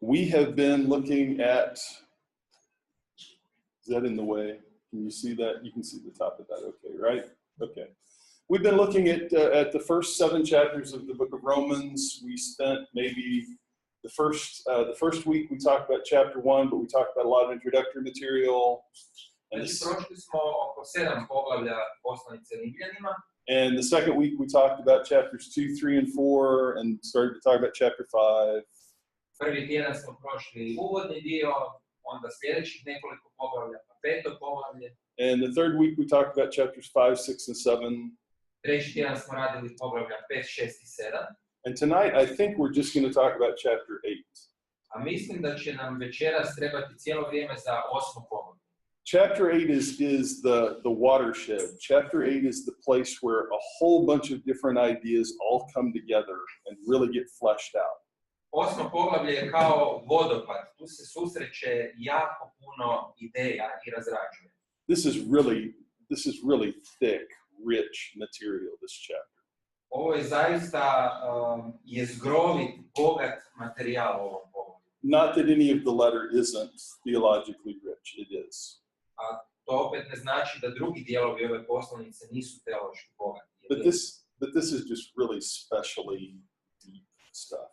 We have been looking at, is that in the way? Can you see that? You can see the top of that, okay, right? Okay. We've been looking at the first 7 chapters of the book of Romans. We spent maybe the first week we talked about chapter 1, but we talked about a lot of introductory material. And the second week we talked about chapters 2, 3, and 4, and started to talk about chapter 5. Prvi tjedan smo prošli uvodni dio, onda sljedećih nekoliko poglavlja, pa 5. poglavlje. And the third week we talked about chapters 5, 6, and 7. Treći tjedan smo radili poglavlja 5, 6 i 7. And tonight I think we're just going to talk about chapter 8. A mislim da će nam večeras trebati cijelo vrijeme za 8. poglavlje. Chapter 8 is the watershed. Chapter 8 is the place where a whole bunch of different ideas all come together and really get fleshed out. 8. poglavlje je kao vodopad. Tu se susreće jako puno ideja i razrađuje. This is really thick, rich material, this chapter. Ovo je zaista jezgrovit, bogat materijal u ovom poglavlju. Not that any of the letter isn't theologically rich, it is. A to opet ne znači da drugi dijelovi ove poslanice nisu teološki bogati. But this is just really specially deep stuff.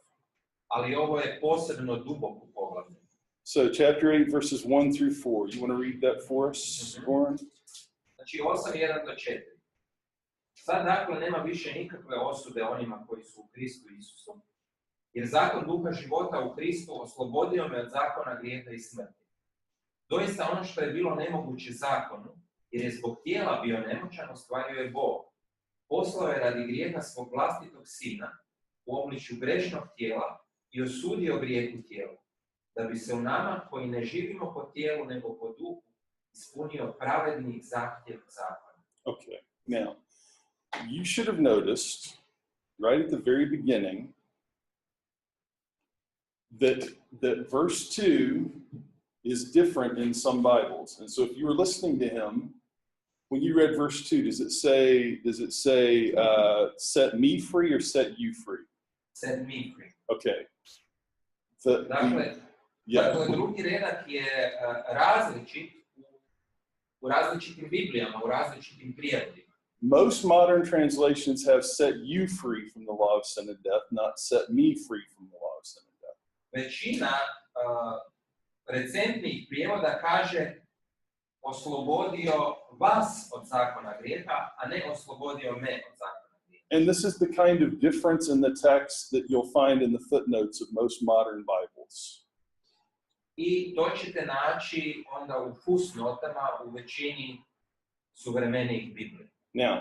Ali ovo je posebno duboko poglavlje. So chapter 8 verses 1 through 4. You want to read that for us, Goran? Znači 8:1 do 4. Sad dakle nema više nikakve osude onima koji su u Kristu Isusu. Jer zakon duha života u Kristu oslobodio me od zakona grijeha i smrti. Doista ono što je bilo nemoguće zakonu, jer je zbog tijela bio nemoćan, ostvario je Bog. Poslao je radi grijeha svog vlastitog sina u obličju grešnog tijela i osudio grijeh u tijelu, da bi se u nama koji ne živimo po tijelu nego po duhu ispunio pravedni zahtjev zakona. Okay, now, you should have noticed right at the very beginning that verse 2 is different in some Bibles. And so if you were listening to him, when you read verse 2, does it say set me free or set you free? Set me free. Okay. Dakle, drugi redak je različit u različitim Biblijama, u različitim prijevodima. Most modern translations have set you free from the law of sin and death, not set me free from the law of sin and death. Većina recentnih prijevoda kaže oslobodio vas od zakona grijeha, a ne oslobodio me od zakona grijeha. And this is the kind of difference in the text that you'll find in the footnotes of most modern Bibles. I to ćete naći onda u fusnotama u većini suvremenijih Biblija. Now,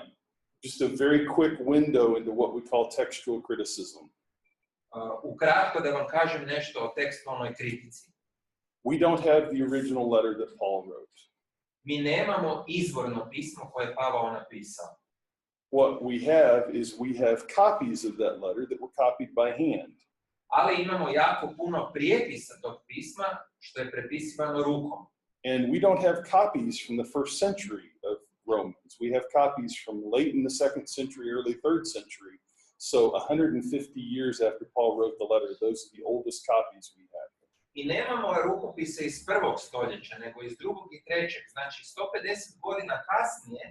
just a very quick window into what we call textual criticism. Ukratko da vam kažem nešto o tekstualnoj kritici. We don't have the original letter that Paul wrote. Mi nemamo izvorno pismo koje je Pavao napisao. What we have copies of that letter that were copied by hand. Ali imamo jako puno prijepisa tog pisma što je prepisivano rukom. And we don't have copies from the first century of Romans. We have copies from late in the 2nd century, early 3rd century. So 150 years after Paul wrote the letter, those are the oldest copies we have. I nemamo rukopise iz 1. stoljeća, nego iz 2. i 3. Znači 150 godina kasnije,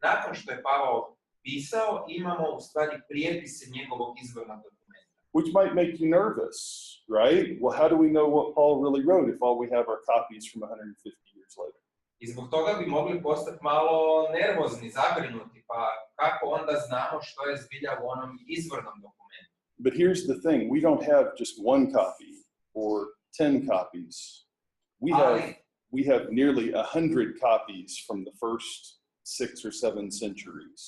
nakon što je Pavao pisao, imamo u stvari prijepise njegovog izvornog dokumenta. Which might make you nervous, right? Well, how do we know what Paul really wrote if all we have are copies from 150 years later? I zbog toga bi mogli postati malo nervozni, zabrinuti, pa kako onda znamo što je zbilja u onom izvornom dokumentu? But here's the thing, we don't have just one copy or 10 copies. We have nearly 100 copies from the first 6 or 7 centuries.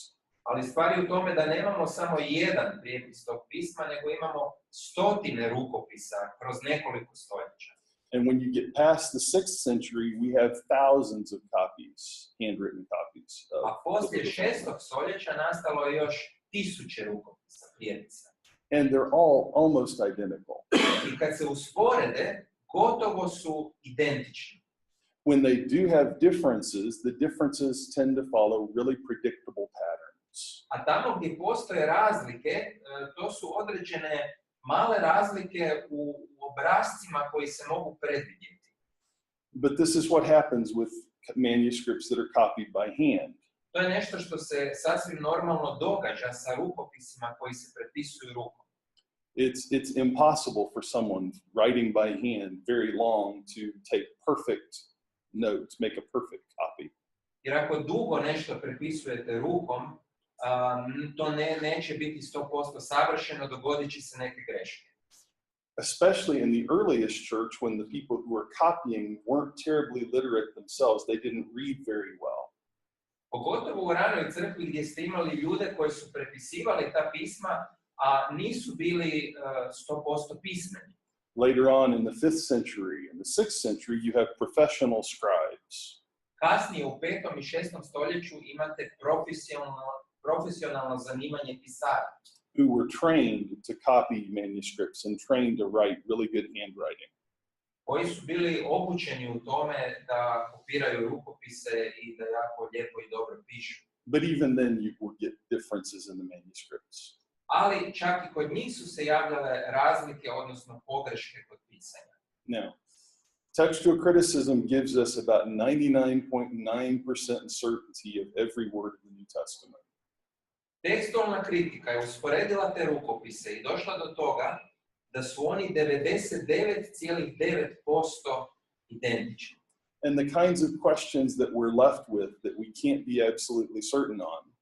Ali stvari u tome da nemamo samo jedan prijepis tog pisma, nego imamo stotine rukopisa kroz nekoliko stoljeća. And when you get past the 6th century, we have thousands of copies, handwritten copies. A poslije 6. stoljeća nastalo je još tisuće rukopisa, prijepisa. And they're all almost identical. I kad se usporede, gotovo su identični. When they do have differences, the differences tend to follow really predictable patterns. A tamo gdje postoje razlike, to su određene male razlike u obrascima koji se mogu predvidjeti. But this is what happens with manuscripts that are copied by hand. To je nešto što se sasvim normalno događa sa rukopisima koji se prepisuju rukom. It's impossible for someone writing by hand very long to take perfect notes, make a perfect copy. Jer ako dugo nešto prepisujete rukom, to neće biti 100% savršeno, dogodit će se neke greške. Especially in the earliest church, when the people who were copying weren't terribly literate themselves, they didn't read very well. Pogotovo u ranoj crkvi gdje ste imali ljude koji su prepisivali ta pisma, a nisu bili 100% pismeni. Later on in the 5th century, in the 6th century, you have professional scribes. Kasnije u 5. i 6. stoljeću imate profesionalno zanimanje pisara. Who were trained to copy manuscripts and trained to write really good handwriting. Koji su bili obučeni u tome da kopiraju rukopise i da jako lijepo i dobro pišu. But even then you would get differences in the manuscripts. Ali čak i kod njih su se javljale razlike, odnosno pogreške kod pisanja. Now, textual criticism gives us about 99.9% certainty of every word in the New Testament. Tekstualna kritika je usporedila te rukopise i došla do toga da su oni 99,9% identični. And the kinds of questions that we're left with that we can't be absolutely certain on.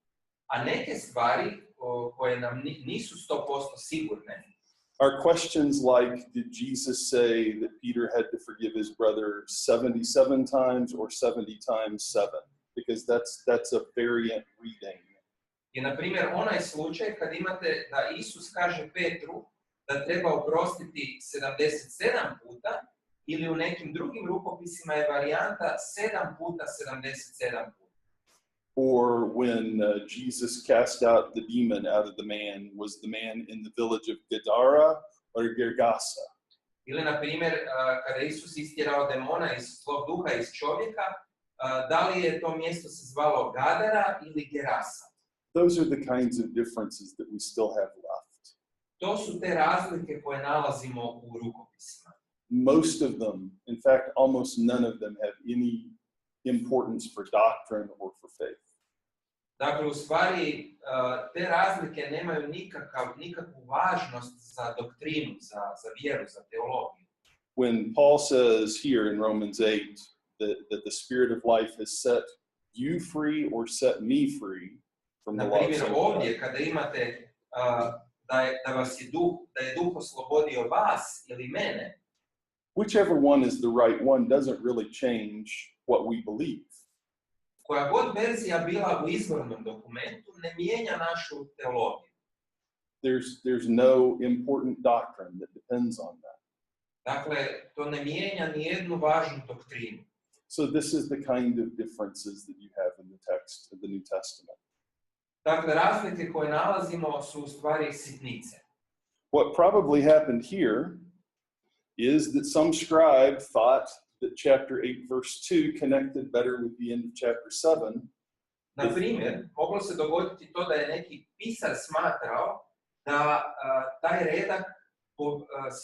A neke stvari koje nam nisu 100% sigurne are questions like, did Jesus say that Peter had to forgive his brother 77 times or 70 times 7? Because that's a variant reading. I na primjer onaj slučaj kad imate da Isus kaže Petru da treba oprostiti 77 puta, ili u nekim drugim rukopisima je varijanta 7 puta 77 puta. Or when Jesus cast out the demon out of the man, was the man in the village of Gadara or Gergasa? Ili na primjer kada Isus istjerao demona iz zlog duha iz čovjeka, da li je to mjesto se zvalo Gadara ili Gerasa? Those are the kinds of differences that we still have left. To su te razlike koje nalazimo u rukopisima. Most of them, in fact, almost none of them have any importance for doctrine or for faith. Dakle, u stvari, te razlike nemaju nikakvu važnost za doktrinu, za vjeru, za teologiju. When Paul says here in Romans 8 that the Spirit of life has set you free or set me free from the law of sin. Na primjer, ovdje kada imate da je duh oslobodio vas ili mene, whichever one is the right one doesn't really change what we believe. Koja god verzija bila u izvornom dokumentu ne mijenja našu teologiju. There's no important doctrine that depends on that. Dakle, to ne mijenja ni jednu važnu doktrinu. So this is the kind of differences that you have in the text of the New Testament. Dakle, razlike koje nalazimo su u stvari sitnice. What probably happened here is that some scribe thought that chapter 8 verse 2 connected better with the end of chapter 7. Na primjer, moglo se dogoditi to da je neki pisar smatrao da taj redak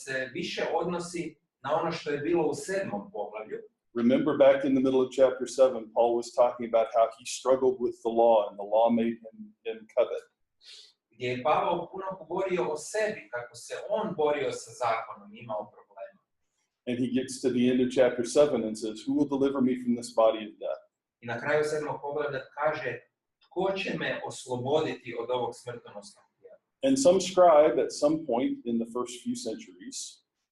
se više odnosi na ono što je bilo u 7. poglavlju. Remember back in the middle of chapter 7, Paul was talking about how he struggled with the law and the law made him covet. Gdje je Pavao puno govorio o sebi, kako se on borio sa zakonom, imao problema. And he gets to the end of chapter 7 and says, who will deliver me from this body of death? I na kraju 7. poglavlja kaže, tko će me osloboditi od ovog smrtonosnog tijela? And some scribe at some point in the first few centuries,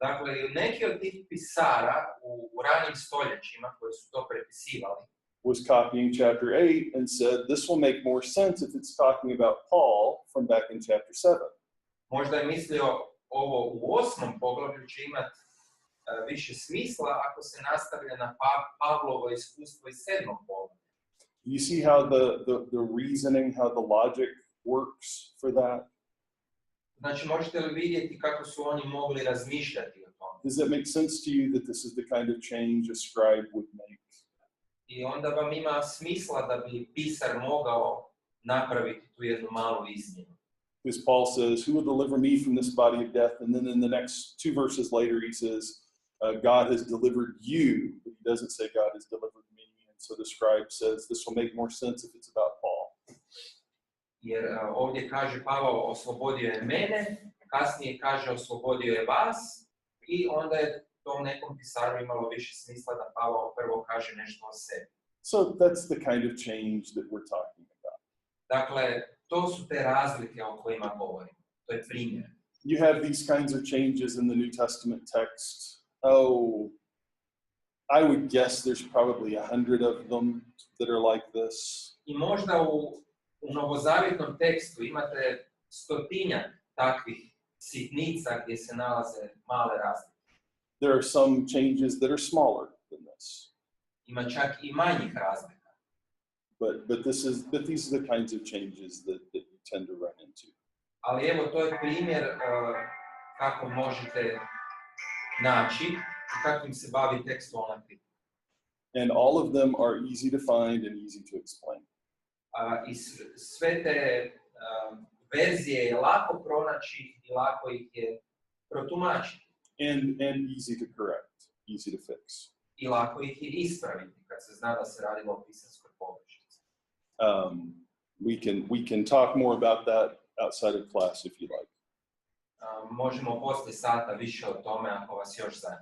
dakle, neki od tih pisara u ranijim stoljećima koji su to prepisivali, was copying chapter 8 and said, this will make more sense if it's talking about Paul from back in chapter 7. Možda je mislio ovo u 8. poglavlju će imati više smisla ako se nastavlja na Pavlovo iskustvo iz 7. poglavlja. You see how the reasoning, how the logic works for that? Znači, možete li vidjeti kako su oni mogli razmišljati o tome? Does it make sense to you that this is the kind of change a scribe would make? I onda vam ima smisla da bi pisar mogao napraviti tu jednu malu izmjenu. Because Paul says, who will deliver me from this body of death? And then in the next 2 verses later, he says, God has delivered you, but he doesn't say God has delivered me. And so the scribe says, this will make more sense if it's about Paul. Jer ovdje kaže Pavao oslobodio je mene, kasnije kaže oslobodio je vas i onda je to u nekom pisaru imalo više smisla da Pavao prvo kaže nešto o sebi. So that's the kind of change that we're talking about. Dakle, to su te razlike o kojima govorimo. To je primjer. You have these kinds of changes in the New Testament text. Oh, I would guess there's probably 100 of them that are like this. I možda u novozavjetnom tekstu imate 100-tinjak takvih sitnica gdje se nalaze male razlike. There are some changes that are smaller than this. Ima čak i manjih razlika. But these are the kinds of changes that you tend to run into. Ali evo, to je primjer kako možete naći i kakvim se bavi tekstualna kritika. And all of them are easy to find and easy to explain. I sve te verzije je lako pronaći i lako ih je protumačiti. And easy to correct, easy to fix. I lako ih je ispraviti kad se zna da se radilo o pisanskoj pogrešci. We can talk more about that outside of class if you like. Možemo poslije sata više o tome ako vas još zanima.